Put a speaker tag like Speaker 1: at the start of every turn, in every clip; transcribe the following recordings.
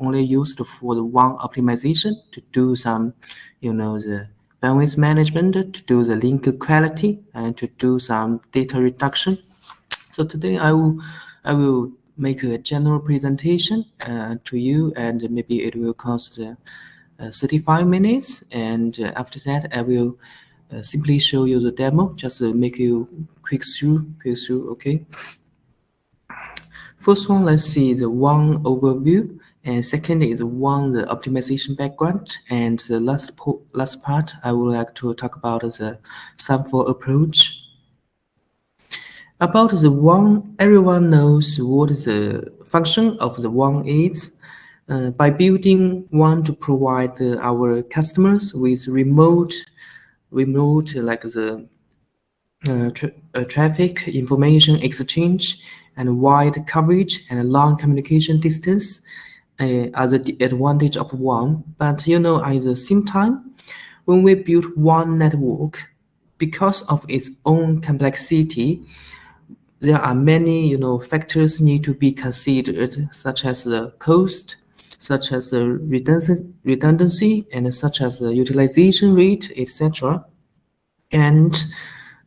Speaker 1: only used for the WAN optimization to do some, the bandwidth management, to do the link quality, and to do some data reduction. So today I will make a general presentation to you, and maybe it will cost 35 minutes. And after that, I will simply show you the demo, just make you quick through, okay? First one, let's see the WAN overview, and second is WAN the optimization background, and the last part I would like to talk about the Sangfor approach. About the WAN, everyone knows what the function of the WAN is. By building WAN to provide our customers with remote like the traffic information exchange and wide coverage and long communication distance are the advantage of WAN. But at the same time, when we build WAN network, because of its own complexity, there are many factors need to be considered, such as the cost, such as the redundancy, and such as the utilization rate, etc. And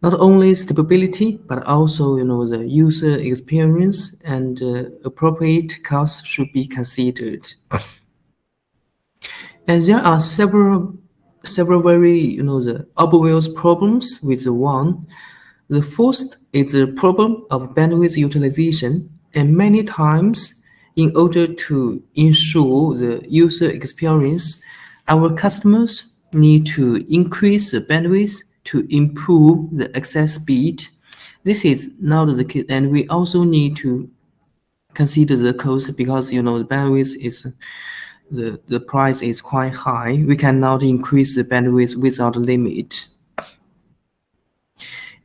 Speaker 1: not only stability, but also the user experience and appropriate costs should be considered. And there are several very the obvious problems with the WAN. The first is the problem of bandwidth utilization, and many times, in order to ensure the user experience, our customers need to increase the bandwidth to improve the access speed. This is not the case, and we also need to consider the cost, because the bandwidth is the price is quite high. We cannot increase the bandwidth without limit.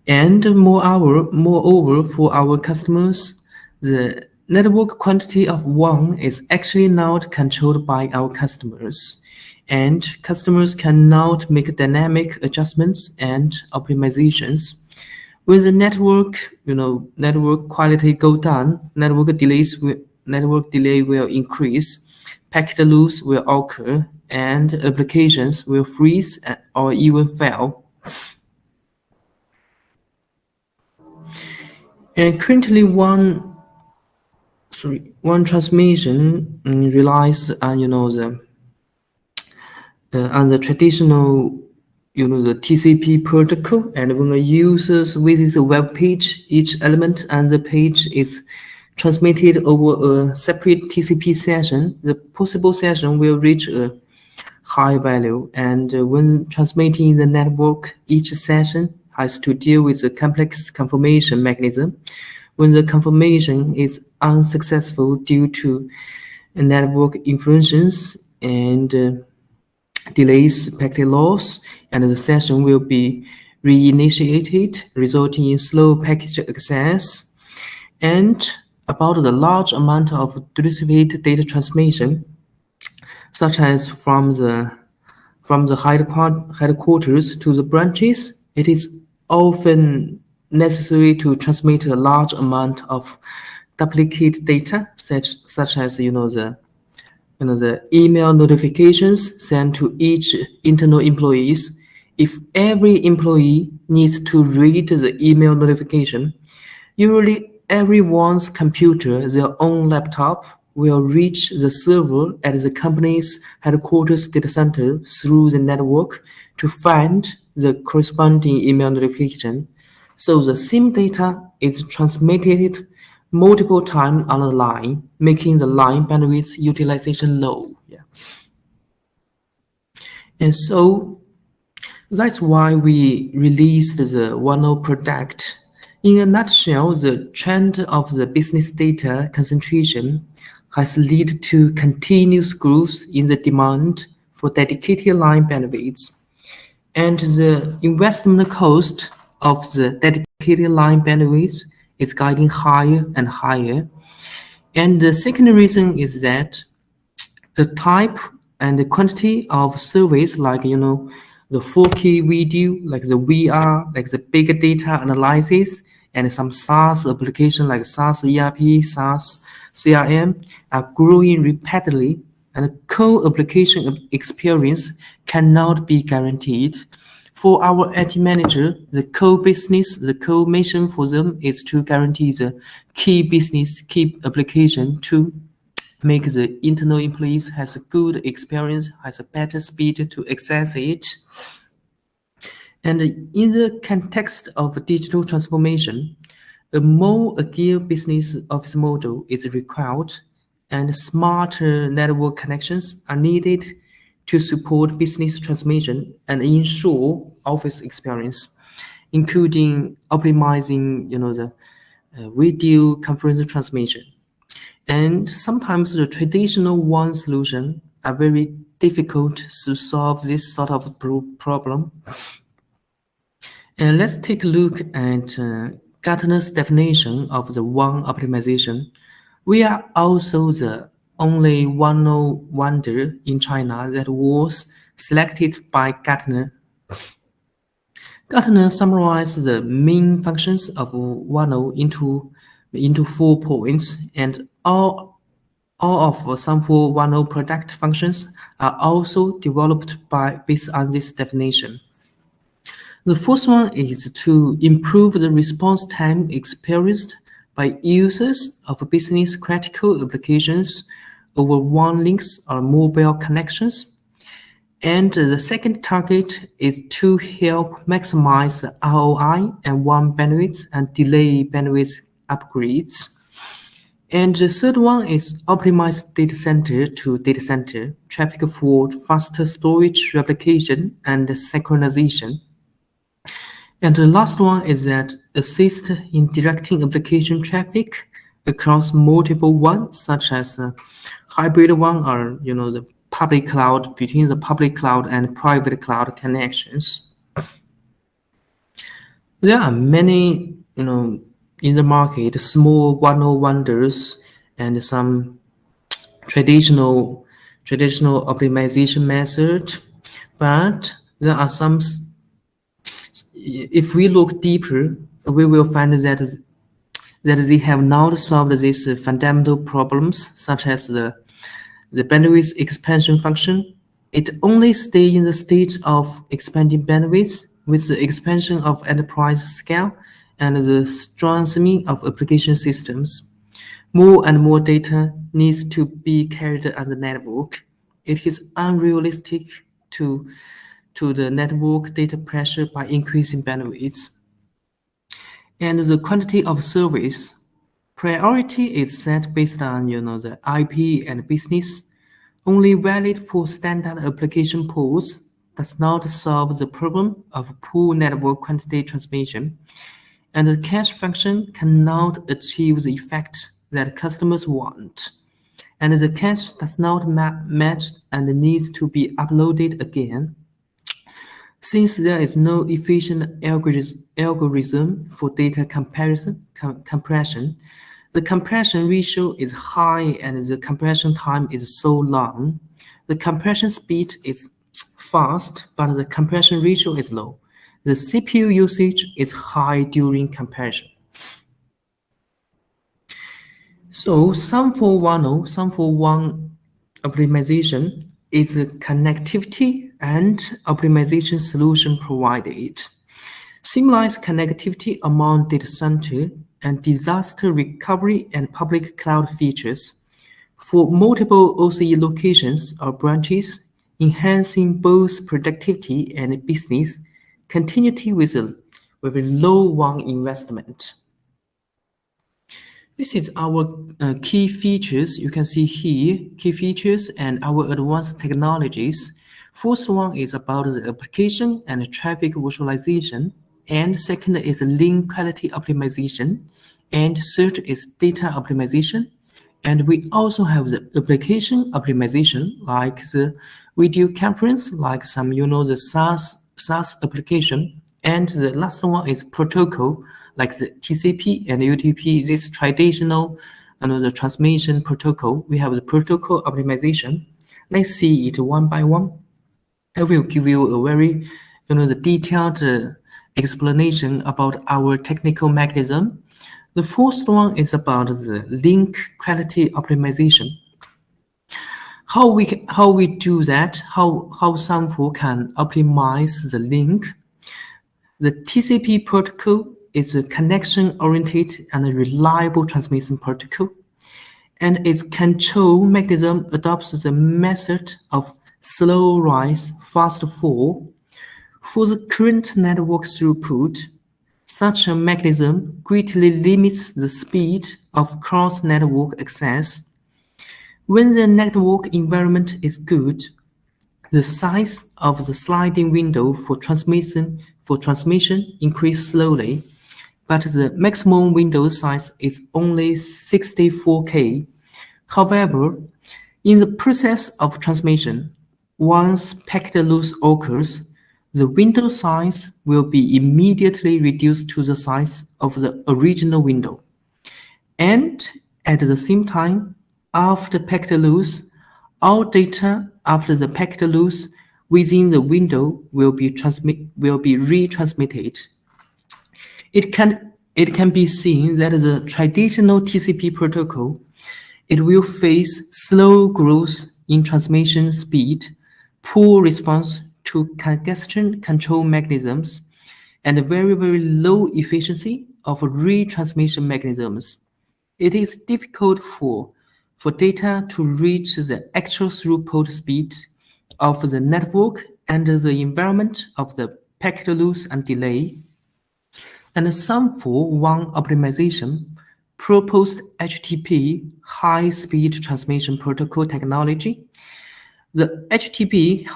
Speaker 1: And moreover, for our customers, the network quantity of WAN is actually not controlled by our customers, and customers cannot make dynamic adjustments and optimizations. When the network quality go down, network delay will increase, packet loss will occur, and applications will freeze or even fail. And currently, WAN transmission relies on on the traditional the TCP protocol. And when a user visits a web page, each element on the page is transmitted over a separate TCP session. The possible session will reach a high value, and when transmitting the network, each session has to deal with a complex confirmation mechanism. When the confirmation is unsuccessful due to network influences and delays, packet loss, and the session will be reinitiated, resulting in slow packet access. And about the large amount of distributed data transmission, such as from the headquarters to the branches, it is often necessary to transmit a large amount of duplicate data, such as the email notifications sent to each internal employees. If every employee needs to read the email notification, usually everyone's computer, their own laptop, will reach the server at the company's headquarters data center through the network to find the corresponding email notification. So the same data is transmitted multiple times on the line, making the line bandwidth utilization low. Yeah. And so that's why we released the WANO product. In a nutshell, the trend of the business data concentration has led to continuous growth in the demand for dedicated line bandwidth, and the investment cost of the dedicated line bandwidth is getting higher and higher. And the second reason is that the type and the quantity of service, like the 4K video, like the VR, like the big data analysis, and some SaaS application like SaaS ERP, SaaS CRM, are growing rapidly and co-application experience cannot be guaranteed. For our IT manager, the core business, the core mission for them is to guarantee the key business, key application to make the internal employees has a good experience, has a better speed to access it. And in the context of digital transformation, a more agile business office model is required, and smarter network connections are needed to support business transformation and ensure office experience, including optimizing, the video conference transmission. And sometimes the traditional WAN solution are very difficult to solve this sort of problem. And let's take a look at Gartner's definition of the WAN optimization. We are also the only WANO vendor in China that was selected by Gartner. Gartner summarized the main functions of WANO into 4 points, and all of Sangfor WANO product functions are also developed based on this definition. The first one is to improve the response time experienced by users of business critical applications over WAN links or mobile connections. And the second target is to help maximize the ROI and WAN bandwidth and delay bandwidth upgrades. And the third one is optimize data center to data center traffic for faster storage replication and synchronization. And the last one is that assist in directing application traffic across multiple WAN, such as hybrid WAN or the public cloud, between the public cloud and private cloud connections. There are many, in the market, small WANO vendors and some traditional optimization method, but there are some. If we look deeper, we will find that they have not solved these fundamental problems, such as the bandwidth expansion function. It only stays in the stage of expanding bandwidth with the expansion of enterprise scale and the strengthening of application systems. More and more data needs to be carried on the network. It is unrealistic to the network data pressure by increasing bandwidth. And the quantity of service priority is set based on the IP and business. Only valid for standard application pools does not solve the problem of poor network quantity transmission. And the cache function cannot achieve the effect that customers want. And the cache does not match and needs to be uploaded again. Since there is no efficient algorithm for data compression, the compression ratio is high and the compression time is so long. The compression speed is fast, but the compression ratio is low. The CPU usage is high during compression. So Sangfor WAN optimization is a connectivity and optimization solution provided. Seamless connectivity among data center and disaster recovery and public cloud features for multiple OCE locations or branches, enhancing both productivity and business continuity with a low WAN investment. This is our key features. You can see here, key features and our advanced technologies. First one is about the application and traffic visualization. And second is link quality optimization. And third is data optimization. And we also have the application optimization, like the video conference, like some, the SaaS application. And the last one is protocol, like the TCP and UDP, this traditional the transmission protocol. We have the protocol optimization. Let's see it one by one. I will give you a very the detailed explanation about our technical mechanism. The first one is about the link quality optimization. How we do that? How Sangfor can optimize the link? The TCP protocol is a connection-oriented and a reliable transmission protocol, and its control mechanism adopts the method of slow rise, fast fall. For the current network throughput, such a mechanism greatly limits the speed of cross-network access. When the network environment is good, the size of the sliding window for transmission increases slowly, but the maximum window size is only 64K. However, in the process of transmission, once packet loss occurs, the window size will be immediately reduced to the size of the original window. And at the same time, after packet loss, all data after the packet loss within the window will be retransmitted. It can be seen that the traditional TCP protocol, it will face slow growth in transmission speed, poor response to congestion control mechanisms, and very low efficiency of retransmission mechanisms. It is difficult for data to reach the actual throughput speed of the network and the environment of the packet loss and delay. And Sangfor WAN optimization proposed HTTP high-speed transmission protocol technology. The HTTP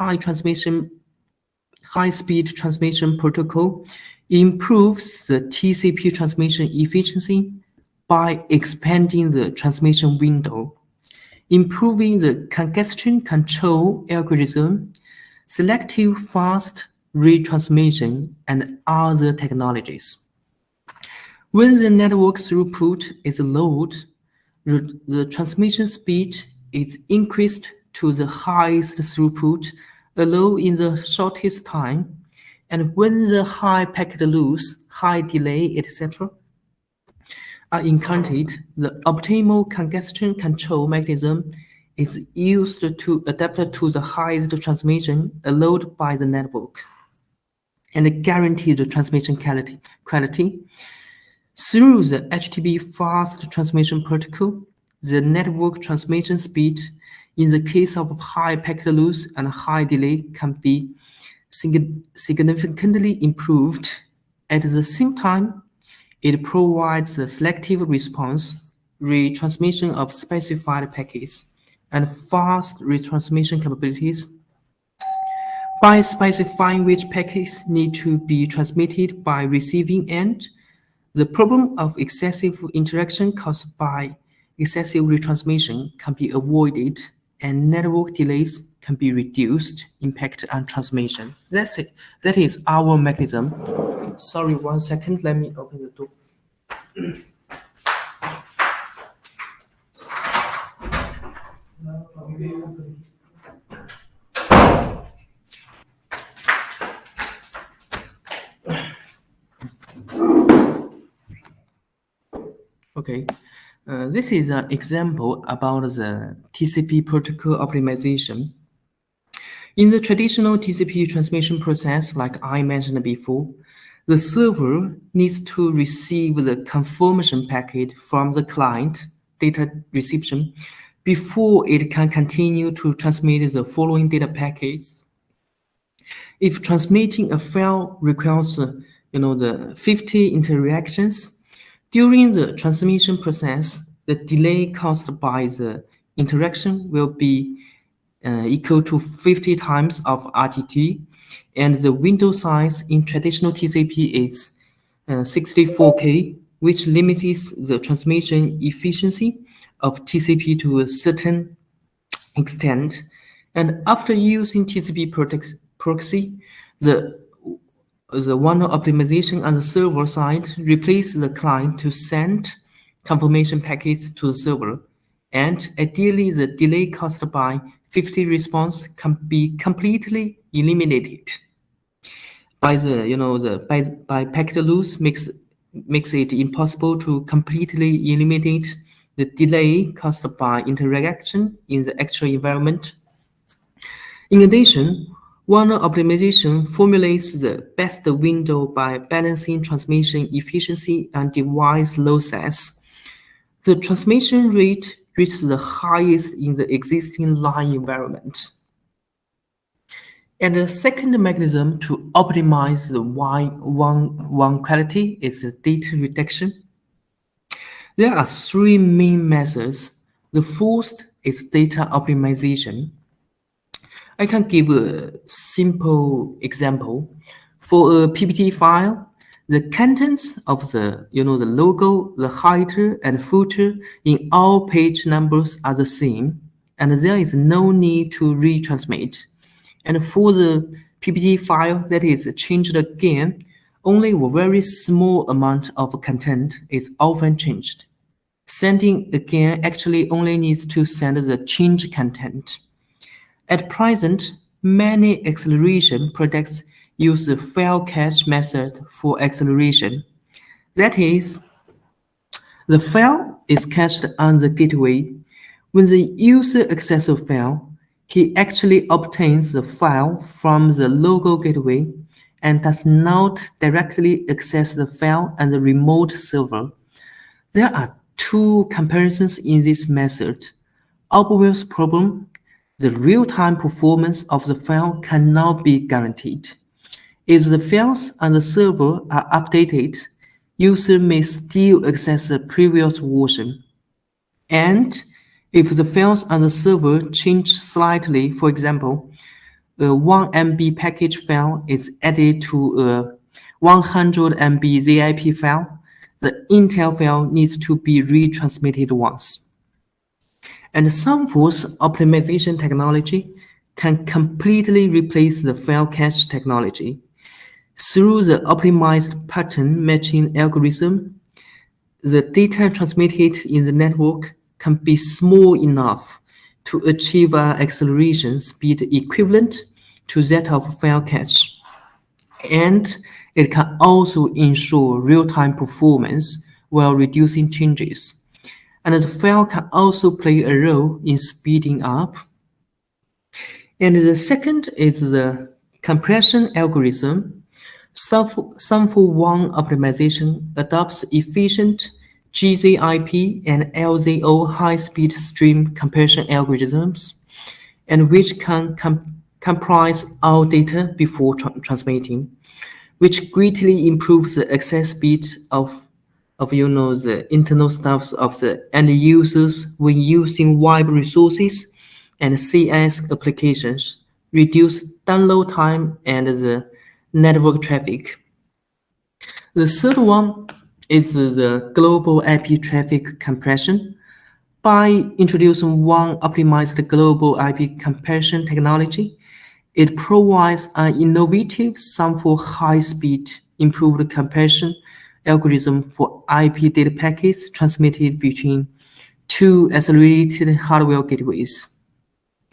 Speaker 1: high-speed transmission protocol improves the TCP transmission efficiency by expanding the transmission window, improving the congestion control algorithm, selective fast retransmission, and other technologies. When the network throughput is low, the transmission speed is increased to the highest throughput, allowed in the shortest time, and when the high packet loss, high delay, etc. are encountered, the optimal congestion control mechanism is used to adapt to the highest transmission allowed by the network and guarantee the transmission quality. Through the HTTP fast transmission protocol, the network transmission speed in the case of high packet loss and high delay can be significantly improved. At the same time, it provides the selective response, retransmission of specified packets, and fast retransmission capabilities. By specifying which packets need to be transmitted by receiving end, the problem of excessive interaction caused by excessive retransmission can be avoided and network delays can be reduced, impact on transmission. That's it. That is our mechanism. Sorry, 1 second. Let me open the door. Okay, this is an example about the TCP protocol optimization. In the traditional TCP transmission process, like I mentioned before, the server needs to receive the confirmation packet from the client data reception before it can continue to transmit the following data packets. If transmitting a file requires the 50 interactions, during the transmission process, the delay caused by the interaction will be equal to 50 times of RTT, and the window size in traditional TCP is 64K, which limits the transmission efficiency of TCP to a certain extent. And after using TCP proxy, the WANO optimization on the server side replaces the client to send confirmation packets to the server, and ideally the delay caused by 50 response can be completely eliminated. By packet loss makes it impossible to completely eliminate the delay caused by interaction in the actual environment. In addition, WANO optimization formulates the best window by balancing transmission efficiency and device losses. The transmission rate reaches the highest in the existing line environment. And the second mechanism to optimize the WAN quality is the data reduction. There are three main methods. The first is data optimization. I can give a simple example. For a PPT file, the contents of the logo, the header, and footer in all page numbers are the same, and there is no need to retransmit. And for the PPT file that is changed again, only a very small amount of content is often changed. Sending again actually only needs to send the changed content. At present, many acceleration products use the file cache method for acceleration. That is, the file is cached on the gateway. When the user accesses a file, he actually obtains the file from the local gateway and does not directly access the file on the remote server. There are two comparisons in this method. Obvious problem: the real-time performance of the file cannot be guaranteed. If the files on the server are updated, user may still access the previous version. And if the files on the server change slightly, for example, a 1 MB package file is added to a 100 MB ZIP file, the Intel file needs to be retransmitted once. And Sangfor's optimization technology can completely replace the file cache technology. Through the optimized pattern matching algorithm, the data transmitted in the network can be small enough to achieve an acceleration speed equivalent to that of file cache. And it can also ensure real-time performance while reducing changes. And the file can also play a role in speeding up. And the second is the compression algorithm. Sangfor WAN optimization adopts efficient gzip and LZO high-speed stream compression algorithms, and which can comprise all data before transmitting, which greatly improves the access speed of the internal stuffs of the end users when using web resources and CS applications, reduce download time and the network traffic. The third one is the global IP traffic compression. By introducing one optimized global IP compression technology, it provides an innovative Sangfor high-speed improved compression algorithm for IP data packets transmitted between two accelerated hardware gateways,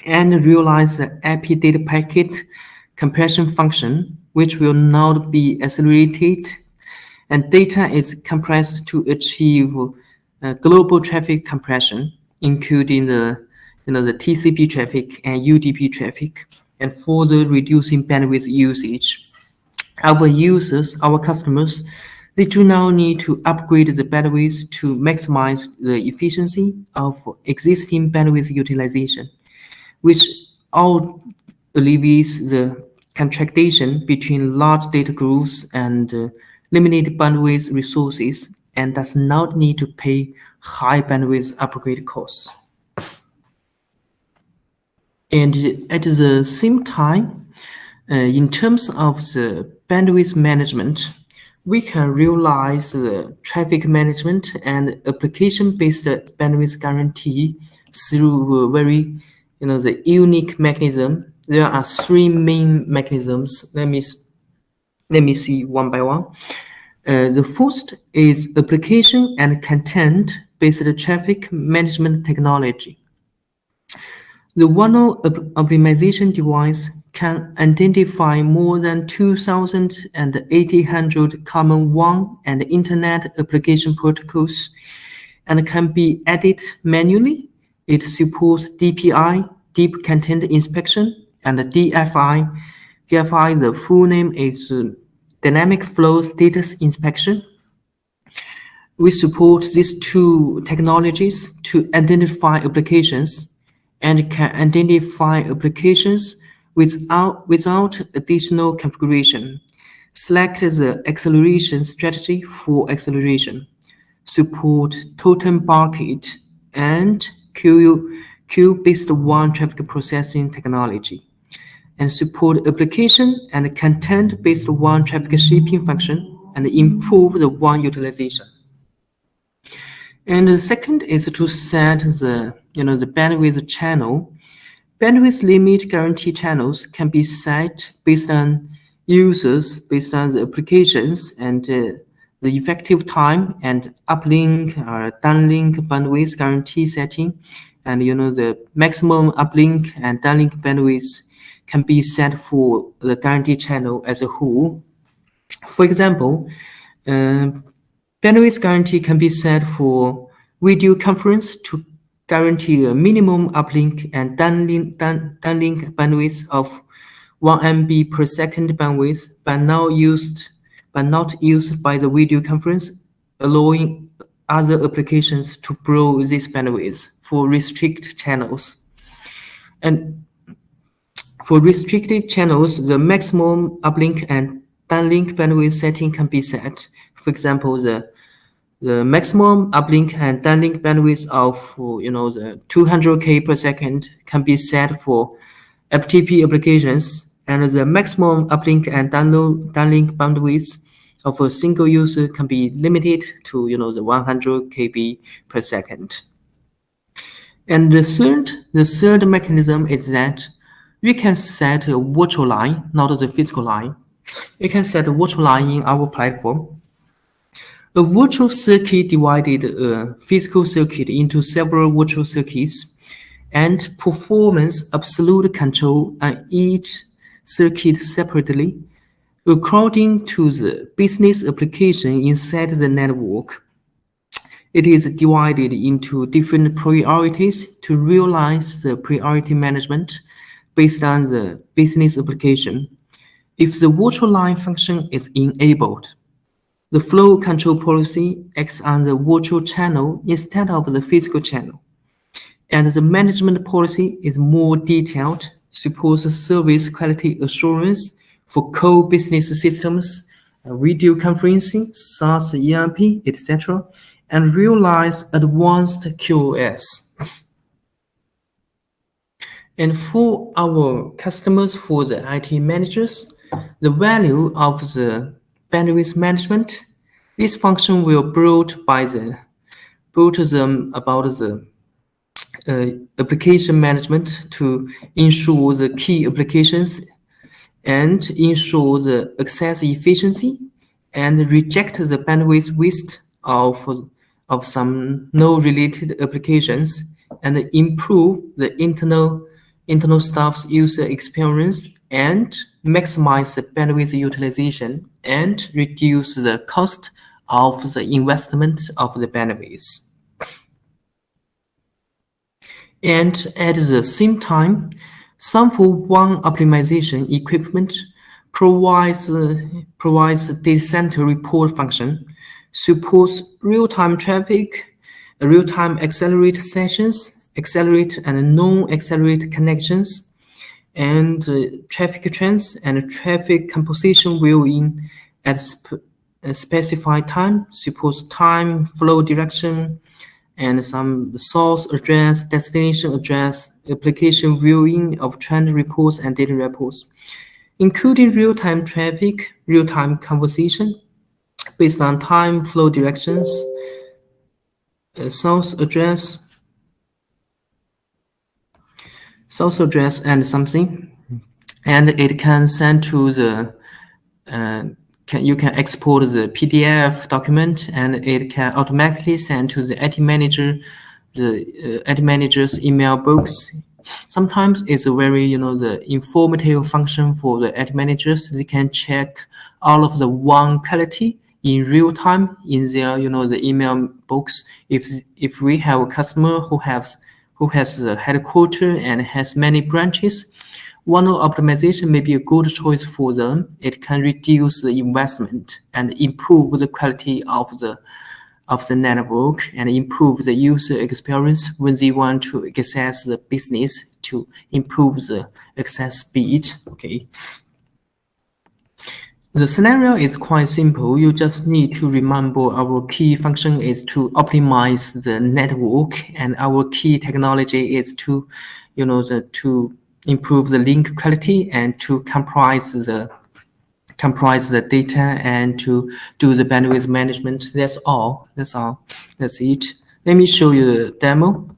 Speaker 1: and realize the IP data packet compression function, which will not be accelerated, and data is compressed to achieve global traffic compression, including the TCP traffic and UDP traffic, and further reducing bandwidth usage. Our users, our customers, they do now need to upgrade the bandwidth to maximize the efficiency of existing bandwidth utilization, which all alleviates the contraction between large data groups and limited bandwidth resources, and does not need to pay high bandwidth upgrade costs. And at the same time, in terms of the bandwidth management, we can realize the traffic management and application-based bandwidth guarantee through very, the unique mechanism. There are three main mechanisms. Let me see one by one. The first is application and content-based traffic management technology. The WANO optimization device can identify more than 2,800 common WAN and Internet application protocols and can be added manually. It supports DPI, Deep Content Inspection, and DFI. DFI, the full name is Dynamic Flow Status Inspection. We support these two technologies to identify applications and can identify applications without additional configuration. Select the acceleration strategy for acceleration. Support totem bucket and queue-based WAN traffic processing technology, and support application and content-based WAN traffic shaping function and improve the WAN utilization. And the second is to set the bandwidth channel. Bandwidth limit guarantee channels can be set based on users, based on the applications, and the effective time and uplink or downlink bandwidth guarantee setting. And the maximum uplink and downlink bandwidth can be set for the guarantee channel as a whole. For example, bandwidth guarantee can be set for video conference to guarantee a minimum uplink and downlink bandwidth of 1 MB per second bandwidth, but not used by the video conference, allowing other applications to borrow this bandwidth for restricted channels. And for restricted channels, the maximum uplink and downlink bandwidth setting can be set. For example, the maximum uplink and downlink bandwidth of the 200K per second can be set for FTP applications, and the maximum uplink and downlink bandwidth of a single user can be limited to the 100 KB per second. And the third mechanism is that we can set a virtual line, not the physical line. We can set a virtual line in our platform. A virtual circuit divided a physical circuit into several virtual circuits and performs absolute control on each circuit separately according to the business application inside the network. It is divided into different priorities to realize the priority management based on the business application. If the virtual line function is enabled, the flow control policy acts on the virtual channel instead of the physical channel. And the management policy is more detailed, supports service quality assurance for core business systems, video conferencing, SaaS, ERP, etc., and realize advanced QoS. And for our customers, for the IT managers, the value of the bandwidth management, this function will brought them about the application management to ensure the key applications and ensure the access efficiency and reject the bandwidth waste of some no-related applications and improve the internal staff's user experience and maximize the bandwidth utilization and reduce the cost of the investment of the bandwidth. And at the same time, Sangfor WAN optimization equipment provides data center report function, supports real-time traffic, real-time accelerate sessions, accelerate and non-accelerate connections, and traffic trends and traffic composition viewing at a specified time, supports time flow direction, and some source address, destination address, application viewing of trend reports and data reports, including real-time traffic, real-time conversation based on time flow directions, source address and something, and it can send to the you can export the PDF document, and it can automatically send to the IT manager, the IT manager's email box. Sometimes it's a very the informative function for the IT managers. They can check all of the WAN quality in real time in their, the email box. If we have a customer who has a headquarters and has many branches, WANO optimization may be a good choice for them. It can reduce the investment and improve the quality of the network and improve the user experience when they want to access the business to improve the access speed. Okay. The scenario is quite simple. You just need to remember our key function is to optimize the network, and our key technology is to, to improve the link quality and to comprise the data and to do the bandwidth management. That's all. That's it. Let me show you the demo.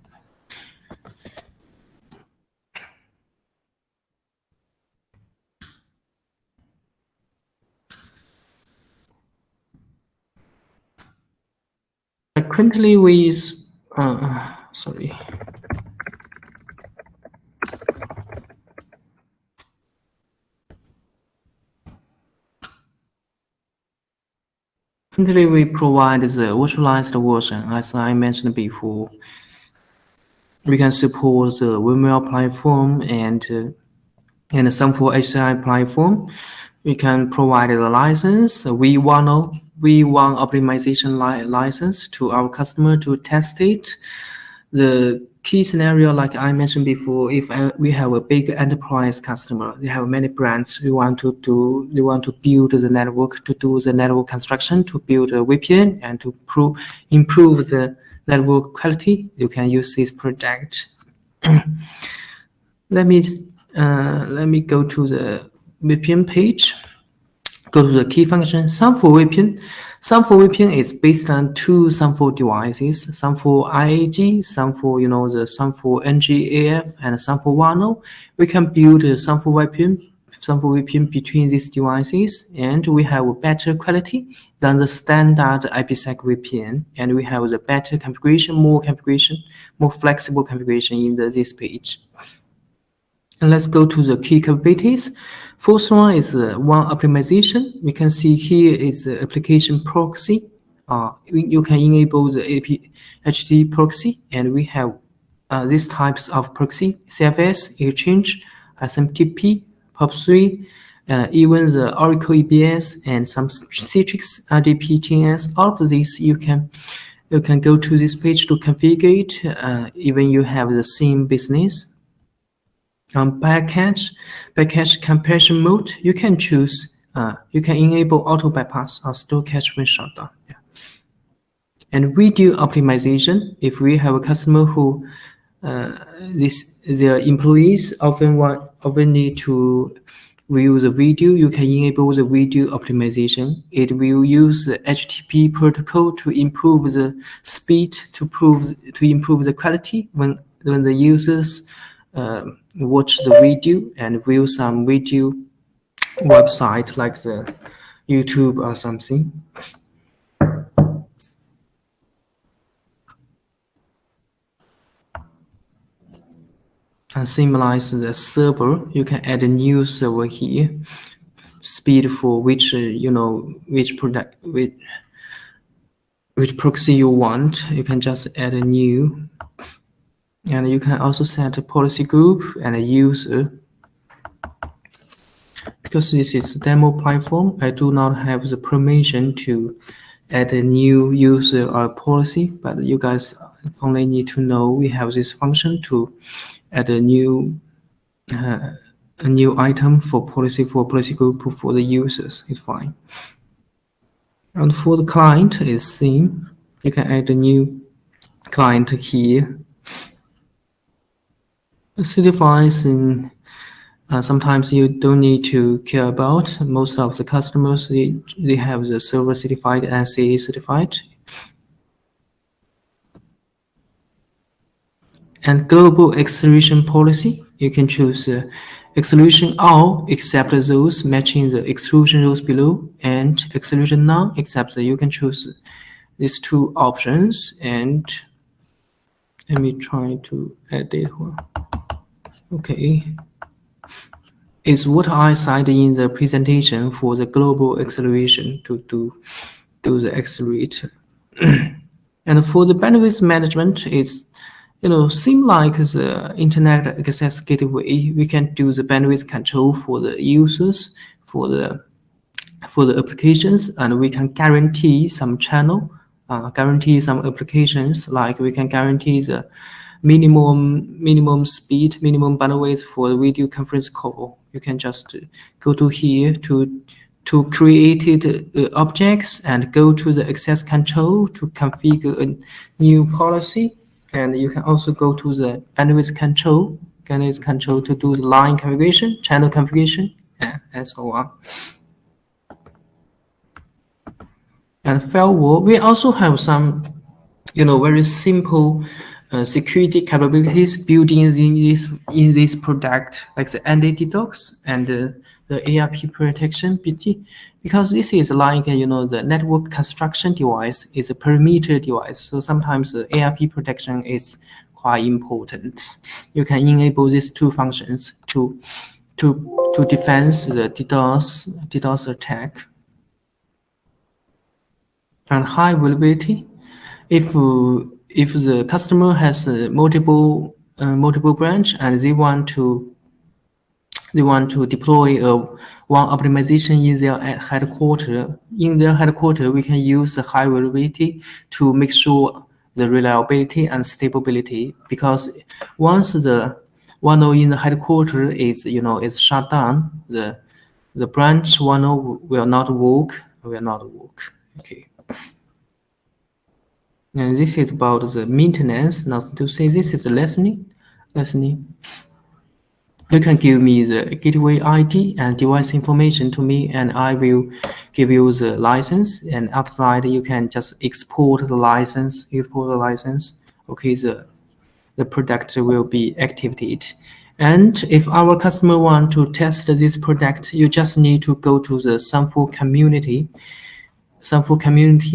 Speaker 1: Currently, sorry. Currently, we provide the virtualized version, as I mentioned before. We can support the VMware platform and the Sangfor HCI platform. We can provide the license, WANO, V1 optimization license to our customer to test it. The key scenario, like I mentioned before, if we have a big enterprise customer, they have many brands, they want to build the network, to do the network construction, to build a VPN, and to improve the network quality, you can use this project. Let me go to the VPN page. Go to the key function, Sangfor VPN. Sangfor VPN is based on two Sangfor devices, Sangfor IAG, Sangfor, the Sangfor NGAF, and Sangfor WANO. We can build a Sangfor VPN between these devices, and we have a better quality than the standard IPsec VPN, and we have the better configuration, more flexible configuration in this page. And let's go to the key capabilities. First one is WAN optimization. We can see here is the application proxy. You can enable the HTTP proxy, and we have these types of proxy: CFS, Exchange, SMTP, POP3, even the Oracle EBS and some Citrix RDP TNS. All of these you can go to this page to configure it, even you have the same business. Bytecach compression mode, you can choose, you can enable auto bypass or store cache when shut down. Yeah. And video optimization, if we have a customer who their employees often need to view the video, you can enable the video optimization. It will use the HTTP protocol to improve the speed, to improve the quality when the users watch the video and view some video website like the YouTube or something. And symbolize the server. You can add a new server here. Speed for which which proxy you want. You can just add a new. And you can also set a policy group and a user. Because this is a demo platform, I do not have the permission to add a new user or policy, but you guys only need to know we have this function to add a new item for policy group for the users. It's fine. And for the client is same. You can add a new client here. Certifies in sometimes you don't need to care about. Most of the customers they have the server certified and CA certified. And global acceleration policy, you can choose acceleration all except those matching the exclusion rules below, and acceleration none except you can choose these two options. And let me try to edit one. Okay, it's what I cited in the presentation for the global acceleration to do do the accelerator. And for the bandwidth management, it's seem like the internet access gateway. We can do the bandwidth control for the users, for the applications, and we can guarantee some channel, guarantee some applications. Like we can guarantee the minimum speed, minimum bandwidth for the video conference call. You can just go to here to created objects and go to the access control to configure a new policy. And you can also go to the bandwidth control to do the line configuration, channel configuration, and so on. And firewall, we also have some, very simple security capabilities built in this product, like the anti-DDoS and the ARP protection, because this is like the network construction device is a perimeter device. So sometimes the ARP protection is quite important. You can enable these two functions to defend the DDoS attack. And high availability, if the customer has multiple branch and they want to deploy one optimization in their headquarters. In their headquarters, we can use the high availability to make sure the reliability and stability. Because once the WANO in the headquarters is shut down, the branch WANO will not work. Okay. And this is about the maintenance. Not to say this is the listening. You can give me the gateway ID and device information to me, and I will give you the license. And after that, you can just export the license. Okay, the product will be activated. And if our customer want to test this product, you just need to go to the Sangfor community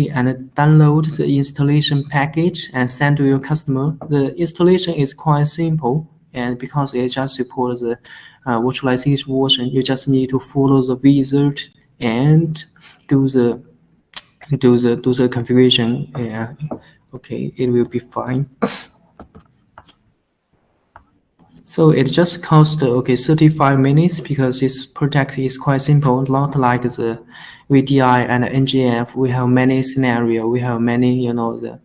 Speaker 1: and download the installation package and send to your customer. The installation is quite simple, and because it just supports the virtualization version, you just need to follow the wizard and do the configuration. Yeah, okay, it will be fine. So it just costs 35 minutes because this project is quite simple, not like the VDI and NGF. We have many scenarios, we have many the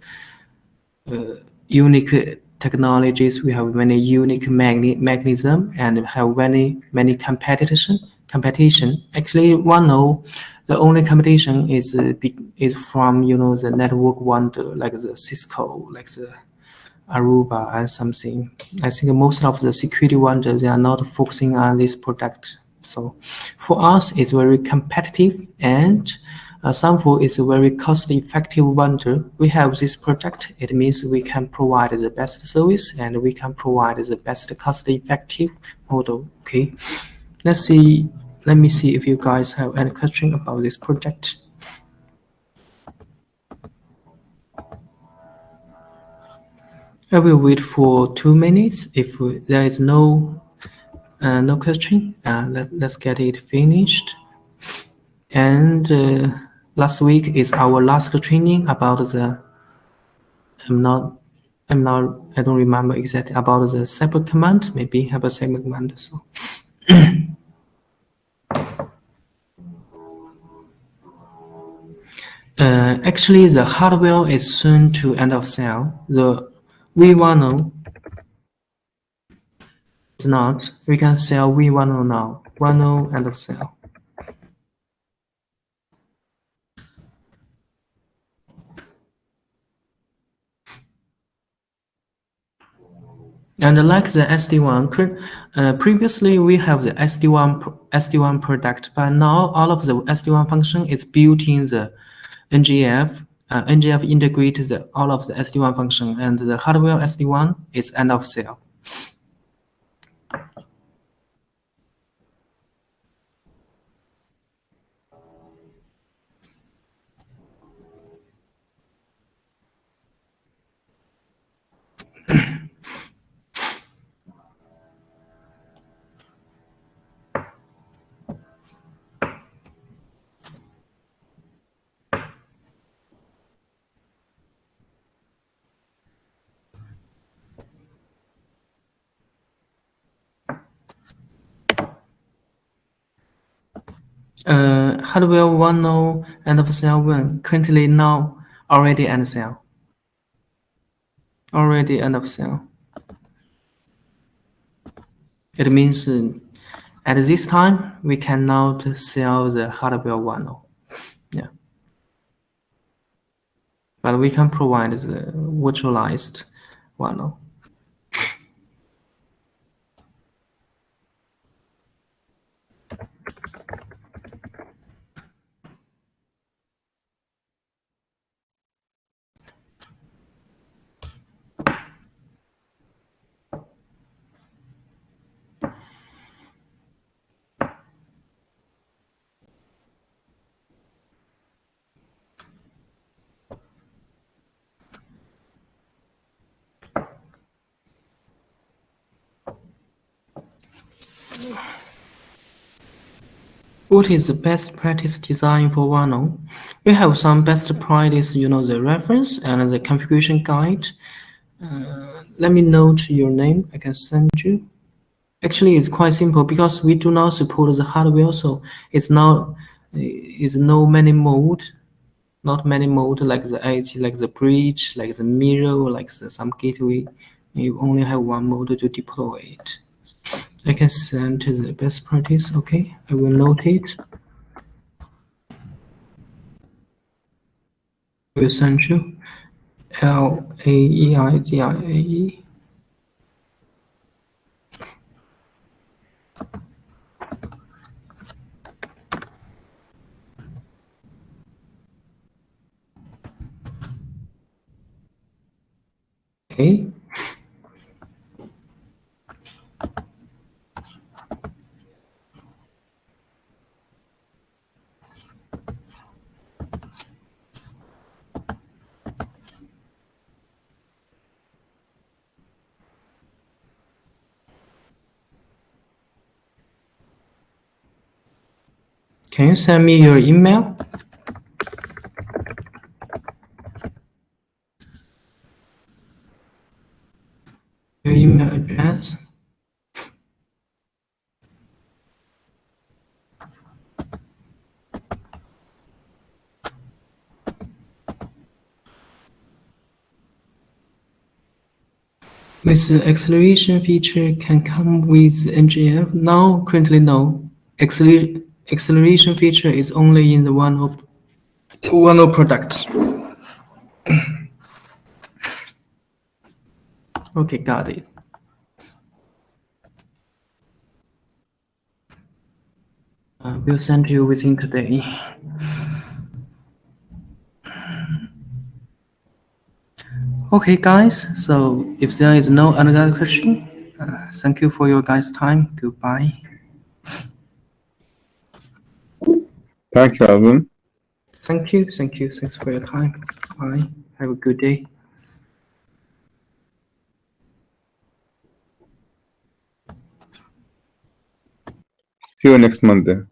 Speaker 1: unique technologies, we have many unique mechanism, and have many competition. Actually, WANO, the only competition is from the network wonder, like the Cisco, like the Aruba and something. I think most of the security vendors, they are not focusing on this product. So for us, it's very competitive, and Sangfor is a very cost-effective vendor. We have this product. It means we can provide the best service and we can provide the best cost-effective model. Okay, let's see. Let me see if you guys have any question about this project. I will wait for 2 minutes. If there is no question, let's get it finished. And last week is our last training about the I don't remember exactly about the separate command. Maybe have a separate command. So actually, the hardware is soon to end of sale. The WANO is not. We can sell WANO now. WANO end of sale. And like the SDWAN, previously we have the SDWAN product, but now all of the SDWAN function is built in the NGF. NGF integrates all of the SDWAN function, and the hardware SDWAN is end of sale. Hardware WANO and of cell 1 currently now already end cell. Already end of cell. It means at this time we cannot sell the hardware WANO. Yeah. But we can provide the virtualized WANO. What is the best practice design for WANO? We have some best practice, the reference and the configuration guide. Let me note your name. I can send you. Actually, it's quite simple because we do not support the hardware, so it's no many mode, not many mode like the edge, like the bridge, like the mirror, like some gateway. You only have one mode to deploy it. I can send to the best practice. Okay, I will note it. I will send you LAEIDIAE. Okay. Can you send me your email? Your email address? With the acceleration feature can come with NGF? Now, currently no. Acceleration feature is only in the WANO product. Okay, got it. We'll send you within today. Okay, guys. So if there is no another question, thank you for your guys' time. Goodbye.
Speaker 2: Thank you, Alvin.
Speaker 1: Thank you. Thanks for your time. Bye. Have a good day.
Speaker 2: See you next Monday.